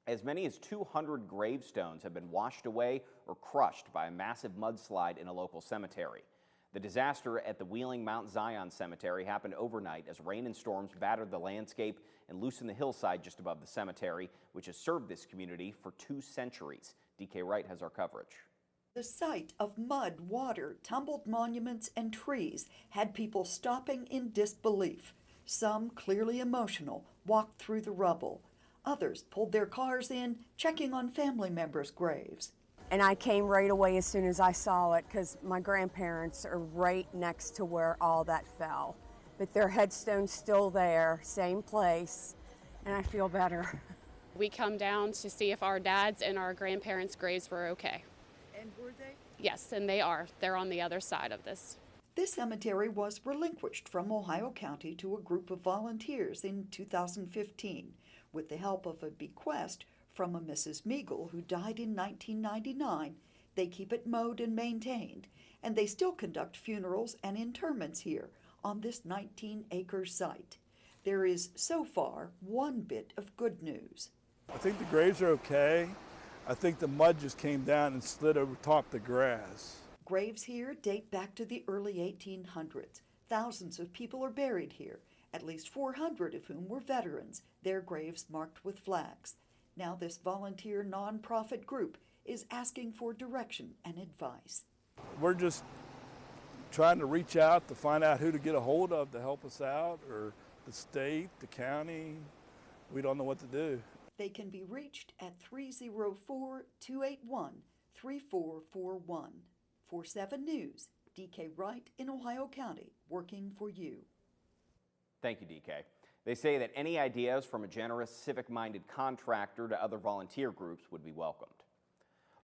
As many as 200 gravestones have been washed away or crushed by a massive mudslide in a local cemetery. The disaster at the Wheeling Mount Zion Cemetery happened overnight as rain and storms battered the landscape and loosened the hillside just above the cemetery, which has served this community for 2 centuries. DK Wright has our coverage. The sight of mud, water, tumbled monuments, and trees had people stopping in disbelief. Some, clearly emotional, walked through the rubble. Others pulled their cars in, checking on family members' graves. And I came right away as soon as I saw it because my grandparents are right next to where all that fell. But their headstone's still there, same place, and I feel better. We come down to see if our dad's and our grandparents' graves were okay. And were they? Yes, and they are. They're on the other side of this. This cemetery was relinquished from Ohio County to a group of volunteers in 2015 with the help of a bequest from a Mrs. Meagle who died in 1999. They keep it mowed and maintained, and they still conduct funerals and interments here on this 19-acre site. There is, so far, one bit of good news. I think the graves are okay. I think the mud just came down and slid over top the grass. Graves here date back to the early 1800s. Thousands of people are buried here, at least 400 of whom were veterans, their graves marked with flags. Now this volunteer nonprofit group is asking for direction and advice. We're just trying to reach out to find out who to get a hold of to help us out, or the state, the county. We don't know what to do. They can be reached at 304-281-3441. For 7 News, DK Wright in Ohio County, working for you. Thank you, DK. They say that any ideas from a generous, civic-minded contractor to other volunteer groups would be welcomed.